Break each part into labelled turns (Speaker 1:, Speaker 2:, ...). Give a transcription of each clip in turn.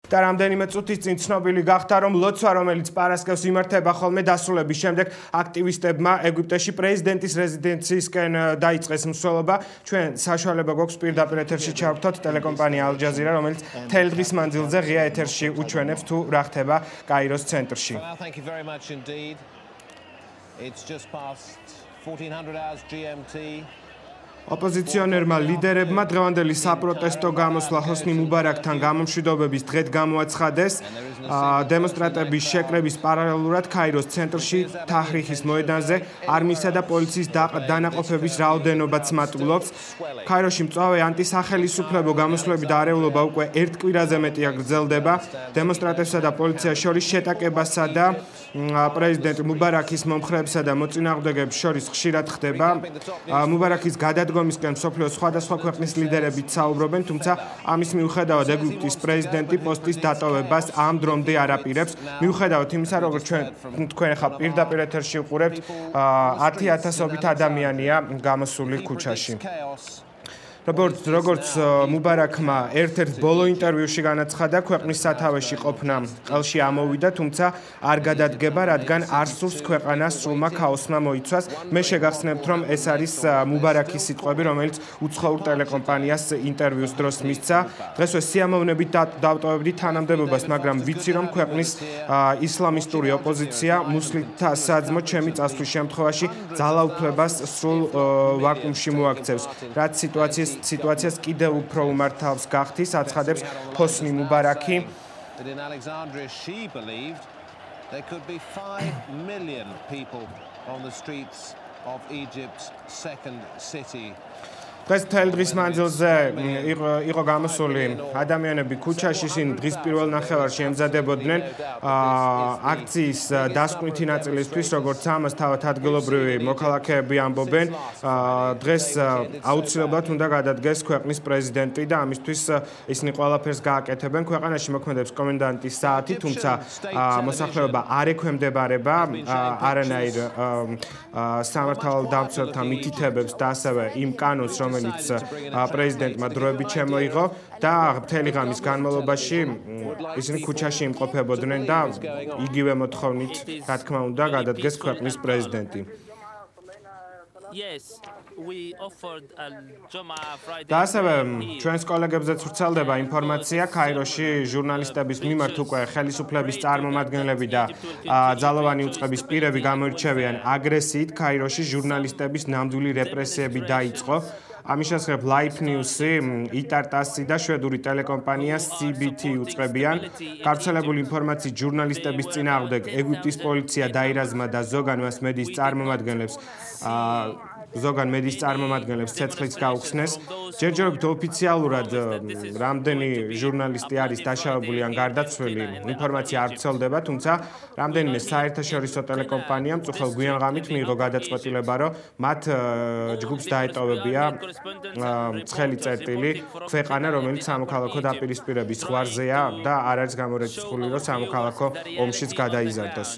Speaker 1: და რამდენიმე წუთის წინ ცნობილი გახდა, რომ ლოცვა, რომელიც პარასკევს იმართება ხოლმე დასრულების შემდეგ, აქტივისტებმა ეგვიპტეში პრეზიდენტის რეზიდენციისკენ დაიწყეს მსვლელობა. ჩვენ საშუალება გვაქვს პირდაპირ ეთერში ჩავერთოთ ტელეკომპანია ალ-ჯაზირა, რომელიც მთელი დღის მანძილზე ღია ეთერში უჩვენებს თუ რა ხდება კაიროს ცენტრში.
Speaker 2: It's just past 1400 hours GMT.
Speaker 1: ოპოზიციონერმა ლიდერებმა დღევანდელი საპროტესტო გამოსვლა ჰოსნი მუბარაკთან გამომშვიდობების დღედ გამოაცხადეს. დემონსტრანტების შეკრების პარალელურად კაიროს ცენტრში თაჰრიხის მოედანზე არმიისა და პოლიციის დანაყოფების რაოდენობაც მატულობს. კაიროში მწვავე ანტისახელისუფლებო გამოსვლები და არეულობა უკვე ერთ კვირაზე მეტია გრძელდება. დემონსტრანტებსა და პოლიციას შორის შეტაკებასა და პრეზიდენტ მუბარაკის მომხრეებსა და მოწინააღმდეგეებს შორის ხშირად ხდება. მუბარაკის გადადგომისკენ მსოფლიოს სხვადასხვა ქვეყნის ლიდერებიც საუბრობენ, თუმცა ამის მიუხედავად ეგვიპტის პრეზიდენტი პოსტის დატოვებას ამ დრომდე არ აპირებს. მიუხედავად იმისა, როგორც თქვენ ახლა პირდაპირ ეთერში უყურებთ, 10,000-ობით ადამიანია გამოსული ქუჩაში. როგორც მუბარაკმა ერთ-ერთ ბოლო ინტერვიუში განაცხადა, ქვეყნის სათავეში ყოფნა ყელში ამოვიდა, თუმცა არ გადადგება, რადგან არ სურს ქვეყანას სრულმა ქაოსმა მოიცვას. მე შეგახსენებთ, რომ ეს არის მუბარაკის სიტყვები, რომელიც უცხოურ ტელეკომპანიას ინტერვიუს დროს მისცა. დღესვე სიამოვნებით დავტოვებდი თანამდებობას, მაგრამ ვიცი, რომ ქვეყნის ისლამისტური ოპოზიცია მუსლიმთა საძმო ჩემი წასვლის შემთხვევაში ძალაუფლებას სრულ ვაკუუმში მოაქცევს, რაც სიტუაციას კიდევ უფრო უმართავს გახდის, აცხადებს ჰოსნი მუბარაკი.
Speaker 2: In Alexandria, she believed there could be 5 million people on the streets of Egypt's second city.
Speaker 1: დღეს მთელი დღის მანძილზე იყო გამოსული ადამიანები ქუჩაში, ისინი დღის პირველ ნახევარში ემზადებოდნენ აქციის დასკვნითი ნაწილისთვის, როგორც ამას თავად ადგილობრივი მოქალაქეები ამბობენ. დღეს აუცილებლად უნდა გადადგეს ქვეყნის პრეზიდენტი და ამისთვის ისინი ყველაფერს გააკეთებენ. ქვეყანაში მოქმედებს კომენდანტის საათი, თუმცა მოსახლეობა არ ექვემდებარება არანაირ სამართალდამცველთა მითითებებს და ასევე იმ კანონს, რომელიც პრეზიდენტმა დროებით შემოიღო და მთელი ღამის განმავლობაში ისინი ქუჩაში იმყოფებოდნენ და იგივე მოთხოვნით, რა თქმა უნდა, გადადგეს ქვეყნის პრეზიდენტი. და ასევე ჩვენს კოლეგებზეც ვრცელდება ინფორმაცია, კაიროში ჟურნალისტების მიმართ უკვე ხელისუფლების წარმომადგენლები და ძალოვანი უწყების პირები გამოირჩევიან აგრესიით. კაიროში ჟურნალისტების ნამდვილი რეპრესიები დაიწყო. ამის შესახებ Life News-ი, იტარტასი და შვედური ტელეკომპანია CBT უწყებიან. გავრცელებული ინფორმაციით ჟურნალისტების წინააღმდეგ ეგვიპტის პოლიცია დაირაზმა და ზოგან მედიის წარმომადგენლებს ცეცხლიც გაუხსნეს. ჯერჯერობით ოფიციალურად რამდენი ჟურნალისტი არის დაშავებული ან გარდაცვლილი, ინფორმაცია არ ვრცელდება, თუმცა რამდენიმე საერთაშორისო ტელეკომპანიამ მწუხელ გვიანღამით მიიღო გადაწყვეტილება, რომ მათ ჯგუფს დაეტოვებია ცხელი წერტილი ქვეყანა, რომელიც სამოქალაქო დაპირისპირების ზღვარზეა და არ არის გამორიცხული, რომ სამოქალაქო ომშიც გადაიზარდოს.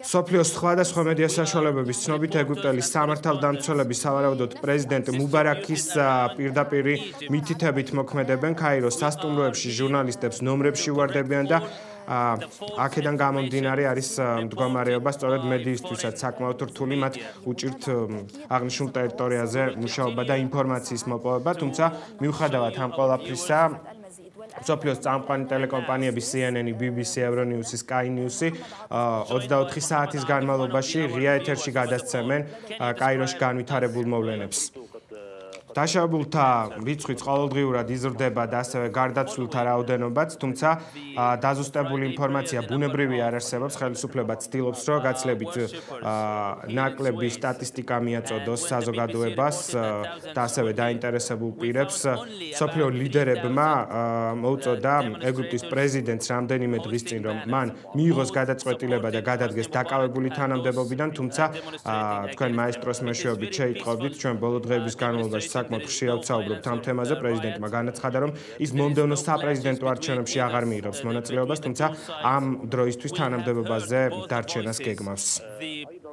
Speaker 1: სოფლიოს სხვადასხვა მედია საშუალებების ცნობით, ეგვიპტელი სამართალდამცველები სავარაუდოდ პრეზიდენტ მუბარაკის პირდაპირი მითითებით მოქმედებენ. კაიროს სასტუმროებში ჟურნალისტებს ნომრებში უვარდებიან და აქედან გამომდინარე არის მდგომარეობა სწორედ მედიისთვისაც საკმაოდ რთული, მათ უჭირთ აღნიშნულ ტერიტორიაზე მუშაობა და ინფორმაციის მოპოვება, თუმცა მიუხედავად ამ ყველაფრისა, მსოფლიოს წამყვანი ტელეკომპანიები CNN, BBC, Euronews, Sky News 24 საათის განმავლობაში ღია ეთერში გადასცემენ კაიროში განვითარებულ მოვლენებს. დაშავებულთა რიცხვიც ყოველდღიურად იზრდება და ასევე გარდაცვლილთა რაოდენობაც, თუმცა დაზუსტებული ინფორმაცია ბუნებრივი არ არსებობს. ხელისუფლება ცდილობს, რომ გაცილებით ნაკლები სტატისტიკა მიაწოდოს საზოგადოებას და ასევე დაინტერესებულ პირებს. მსოფლიო ლიდერებმა მოუწოდა ეგვიპტის პრეზიდენტს რამდენიმე დღის წინ, რომ მან მიიღოს გადაწყვეტილება და გადადგეს დაკავებული თანამდებობიდან, თუმცა თქვენ მაესტროს მეშვეობით შეიტყობდით, ჩვენ ბოლო დღეების განმავლობაში საკმაოდ ხშირად ვსაუბრობთ ამ თემაზე. პრეზიდენტმა განაცხადა, რომ ის მომდევნო საპრეზიდენტო არჩევნებში აღარ მიიღებს მონაწილეობას, თუმცა ამ დროისთვის თანამდებობაზე დარჩენას გეგმავს.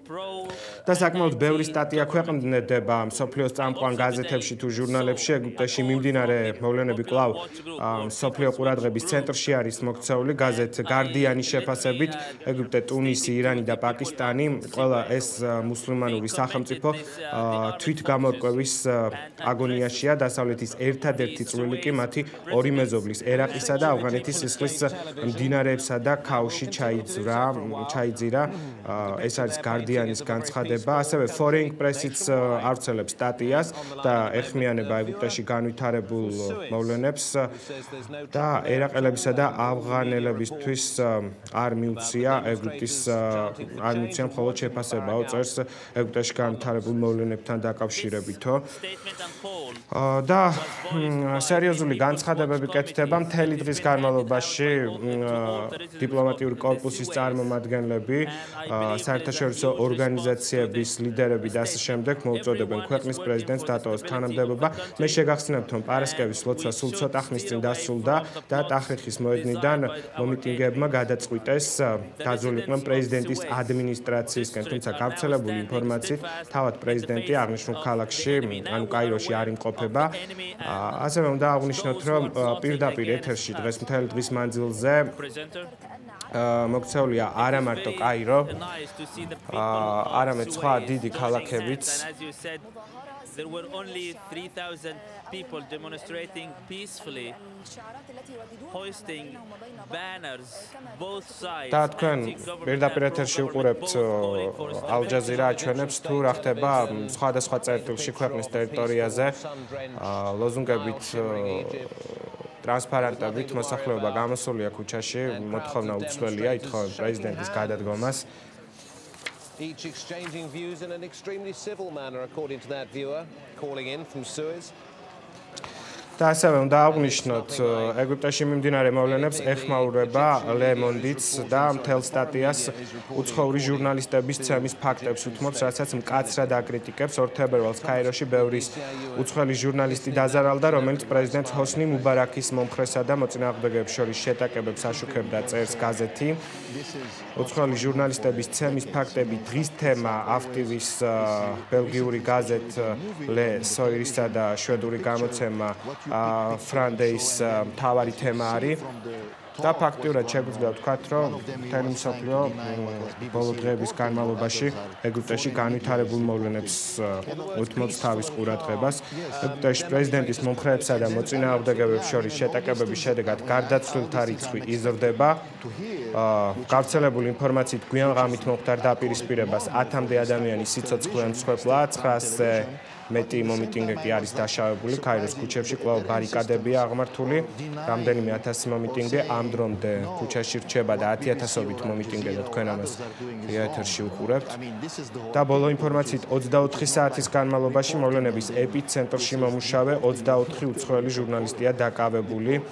Speaker 1: და საკმაოდ ბევრი სტატია ქვეყნდება მსოფლიოს წამყვან გაზეთებში თუ ჟურნალებში. ეგვიპტეში მიმდინარე მოვლენები კვლავ მსოფლიო ყურადღების ცენტრში არის მოქცეული. გაზეთ გარდიანის შეფასებით ეგვიპტე, ტუნისი, ირანი და პაკისტანი ყველა ეს მუსლიმანური სახელმწიფო თვითგამორკვევის აგონიაშია. დასავლეთის ერთადერთი წვლილი კი მათი ორი მეზობლის ერაყისა და ავღანეთის სისხლის მდინარეებსა და ქაუში ჩაიძირა. ეს არის გარდიანის განცხადება. ასევე Foreign Press-იც ავრცელებს სტატიას და ეხმიანება ეგვიპტეში განვითარებულ მოვლენებს და ერაყელებისა და ავღანელებისთვის არ მიუცია ეგვიპტის არ მიუცია მხოლოდ შეფასებაო, წერს ეგვიპტეში განვითარებულ მოვლენებთან დაკავშირებითო. და სერიოზული განცხადებები კეთდება მთელი დღის განმავლობაში დიპლომატიური კორპუსის წარმომადგენლები, საერთაშორისო ორგანიზაციების ლიდერები და ასე შემდეგ მოუწოდებენ ქვეყნის პრეზიდენტს დატოვოს თანამდებობა. მე შეგახსენებთ, რომ პარასკევის ლოცვა სულ ცოტა ხნის წინ დასრულდა და ტახრიხის მოედნიდან მომიტინგეებმა გადაწყვიტეს გაძვლიყვნენ პრეზიდენტის ადმინისტრაციისკენ, თუმცა გავრცელებული ინფორმაციით თავად პრეზიდენტი აღნიშნულ ქალაქში, ანუ კაიროში არ იმყოფება. ასევე უნდა აღვნიშნოთ, რომ პირდაპირ ეთერში დღეს მთელი დღის მანძილზე მოქცეულია არა მარტო კაირო, არამედ სხვა დიდი ქალაქებიც.
Speaker 3: There were only 3,000 people demonstrating peacefully, hoisting banners both sides.
Speaker 1: და თქვენ პირდაპირ ეთერში უყურებთ ალ-ჯაზირა აჩვენებს თუ რა ხდება სხვადასხვა წერტილში ქვეყნის ტერიტორიაზე ლოზუნგებით ტრანსპარენტებით მოსახლეობა გამოსულია ქუჩაში, მოთხოვნა უცვლელია, ითხოვენ პრეზიდენტის გადადგომას.
Speaker 2: Each exchanging views in an extremely civil manner, according to that viewer, calling in from Suez.
Speaker 1: და ასევე უნდა აღვნიშნოთ, ეგვიპტეში მიმდინარე მოვლენებს ეხმაურება Le Monde-იც და მთელ სტატიას უცხოური ჟურნალისტების ცემის ფაქტებს უთმობს, რასაც მკაცრად აკრიტიკებს. 2 თებერვალს კაიროში ბევრი უცხოელი ჟურნალისტი დაზარალდა, რომელიც პრეზიდენტ ჰოსნი მუბარაქის მომხრესა და მოწინააღმდეგეებს შორის შეტაკებებს აშუქებდა, წერს გაზეთი. უცხოელი ჟურნალისტების ცემის ფაქტები დღის თემა ავტივის ბელგიური გაზეთ Le Soir-ისა და შვედური გამოცემა Fridays მთავარი თემა არის და ფაქტიურად შეგვიძლია ვთქვათ, რომ მთელი მსოფლიო ბოლო დღეების განმავლობაში ეგვიპტეში განვითარებულ მოვლენებს უთმობს თავის ყურადღებას. ეგვიპტეში პრეზიდენტის მომხრეებსა და მოწინააღმდეგეებს შორის შეტაკებების შედეგად გარდაცვლილთა რიცხვი იზრდება. გავრცელებული ინფორმაციით გვიან ღამით მომხდარ დაპირისპირებას 1000-მდე ადამიანის სიცოცხლე ემსხვერპლა, 900-ზე მეტი მომიტინგე არის დაშავებული. კაიროს ქუჩებში კვლავ ბარიკადებია აღმართული. რამდენიმე 1000 მომიტინგე ამ დრომდე ქუჩაში რჩება და 10,000-ობით მომიტინგე და თქვენ ამას ეთერში უყურებთ. და ბოლო ინფორმაციით 24 საათის განმავლობაში მოვლენების ეპიცენტრში მომუშავე 24 უცხოელი ჟურნალისტია დაკავებული.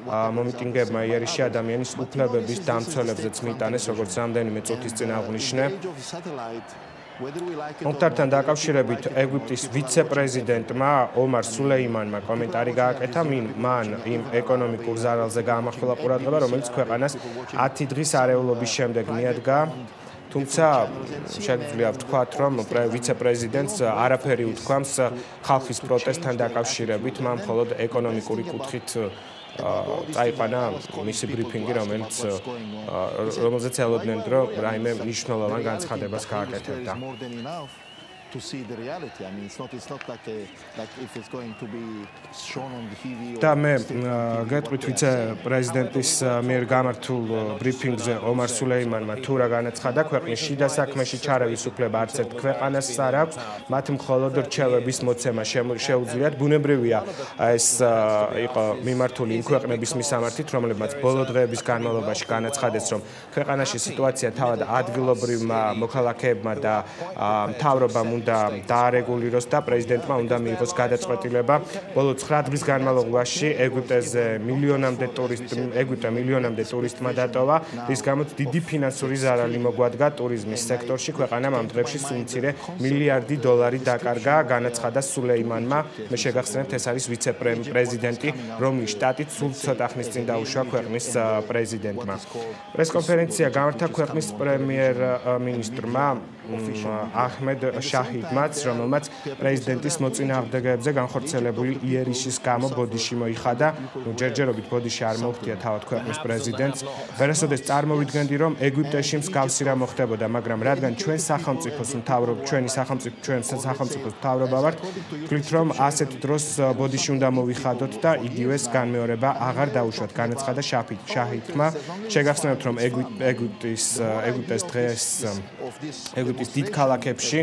Speaker 1: მომიტინგეებმა იერიში ადამიანის უფლებების დამცველებზეც მიიტანეს, როგორც რამდენიმე წუთის წინ აღვნიშნე. მომხდართან დაკავშირებით ეგვიპტის ვიცე-პრეზიდენტმა ომარ სულეიმანმა კომენტარი გააკეთა, მან იმ ეკონომიკურ ზარალზე გაამახვილა ყურადღება, რომელიც ქვეყანას 10 დღის არეულობის შემდეგ მიადგა. თუმცა შეგვიძლია ვთქვათ, რომ ვიცე-პრეზიდენტს არაფერი უთქვამს ხალხის პროტესტთან დაკავშირებით, მან მხოლოდ ეკონომიკური კუთხით წაიყვანა მისი ბრიფინგი, რომელზეც ელოდნენ, რომ რაიმე მნიშვნელოვან განცხადებას გააკეთებდა.
Speaker 4: To see the reality. I mean, it's not like if it's going to be shown on the TV.
Speaker 1: და მე გეტყვით ვიცე-პრეზიდენტის მიერ გამართულ ბრიფინგზე ომარ სულეიმანმა თუ რა განაცხადა, ქვეყნის შიდა საქმეში ჩარევის უფლება არც ერთ ქვეყანას არ აქვს, მათ მხოლოდ რჩევების მოცემა შეუძლიათ. ბუნებრივია ეს იყო მიმართული იმ ქვეყნების მისამართით, რომლებმაც ბოლო დღეების განმავლობაში განაცხადეს, რომ ქვეყანაში სიტუაცია თავად ადგილობრივმა მოქალაქეებმა და მთავრობამ უნდა დაარეგულიროს და პრეზიდენტმა უნდა მიიღოს გადაწყვეტილება. ბოლო 9 დღის განმავლობაში ეგვიპტე მილიონამდე ტურისტმა დატოვა, რის გამოც დიდი ფინანსური ზარალი მოგვადგა ტურიზმის სექტორში. ქვეყანამ ამ დღეებში სულ მცირე $1 მილიარდი დაკარგა, განაცხადა სულეიმანმა. მე შეგახსენებთ, ეს არის ვიცე-პრეზიდენტი, რომლის შტატით სულ ცოტა ხნის წინ დაუშვა ქვეყნის პრეზიდენტმა. პრესკონფერენცია გამართა ქვეყნის პრემიერ-მინისტრმა აჰმედ შაჰიდმაც, რომელმაც პრეზიდენტის მოწინააღმდეგეებზე განხორციელებული იერიშის გამო ბოდიში მოიხადა. ჯერჯერობით ბოდიში არ მოუხდია თავად ქვეყნის პრეზიდენტს. ვერასოდეს წარმოვიდგენდი, რომ ეგვიპტეში მსგავსი რა მოხდებოდა, მაგრამ რადგან ჩვენ სახელმწიფოს მთავრობა ვართ, ვთქვით, რომ ასეთ დროს ბოდიში უნდა მოვიხადოთ და იგივეს განმეორება აღარ დაუშვათ, განაცხადა შაჰიდმა. შეგახსენებთ, რომ ეგვიპტის დიდ ქალაქებში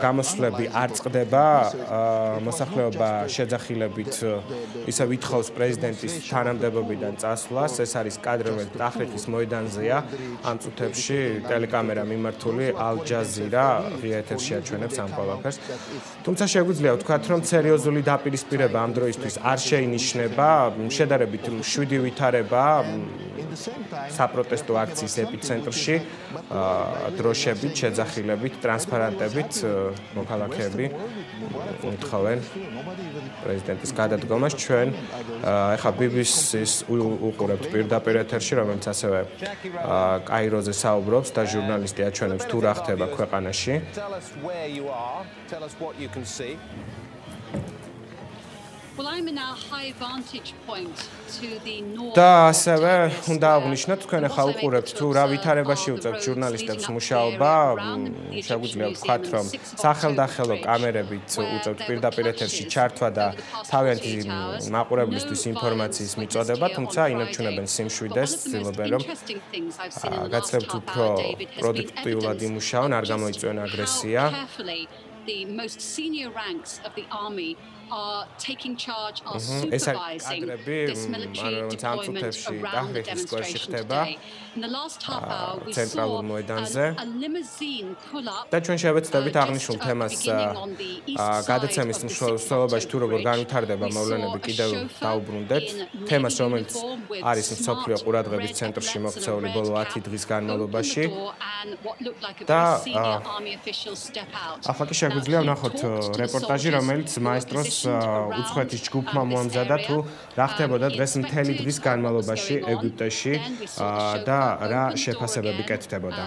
Speaker 1: გამოსვლები არ წყდება, მოსახლეობა შეძახილებით ისე ვითხოვს პრეზიდენტის თანამდებობიდან წასვლას. ეს არის კადრი, რომელიც ტაჰრირის მოედანზეა. ამ წუთებში ტელეკამერა მიმართული ალ-ჯაზირა ღია ეთერში აჩვენებს ამ ყველაფერს. თუმცა შეგვიძლია ვთქვათ, რომ სერიოზული დაპირისპირება ამ დროისთვის არ შეინიშნება. შედარებით მშვიდი ვითარება საპროტესტო აქციის ეპიცენტრში, დროშებით, შეძახილებით, ტრანსპარანტებით მოქალაქეები უთხოვენ პრეზიდენტის გადადგომას. ჩვენ ეხლა BBC-ს უყურებთ პირდაპირ ეთერში, რომელიც ასევე კაიროზე საუბრობს და ჟურნალისტი აჩვენებს თუ რა ხდება ქვეყანაში. და ასევე უნდა აღვნიშნოთ, თქვენ ახლა უყურებთ თუ რა ვითარებაში უწევთ ჟურნალისტებს მუშაობა. შეგვიძლია ვთქვათ, რომ სახელდახელო კამერებით უწევთ პირდაპირ ეთერში ჩართვა და თავიანთი მაყურებლისთვის ინფორმაციის მიწოდება, თუმცა ინარჩუნებენ სიმშვიდეს, ცდილობენ რომ გაცლებთ უფრო პროდუქტიულად იმუშაონ, არ გამოიწვიონ აგრესია.
Speaker 5: The most senior ranks of the army are taking charge, are supervising this military deployment around the demonstration today. In the last half hour, we saw a limousine pull up.
Speaker 1: და ჩვენ შევეცდებით აღნიშნულ თემას გადაცემის მსვლელობაში თუ როგორ განვითარდება მოვლენები კიდევ დაუბრუნდეთ. თემას, რომელიც არის მსოფლიო ყურადღების ცენტრში მოქცეული ბოლო 10 დღის განმავლობაში. და ახლა კი შეგვიძლია ვნახოთ რეპორტაჟი, რომელიც მაესტროს უცხოეთის ჯგუფმა მოამზადა თუ რა ხდებოდა დღეს მთელი დღის განმავლობაში ეგვიპტეში და რა შეფასებები კეთდებოდა.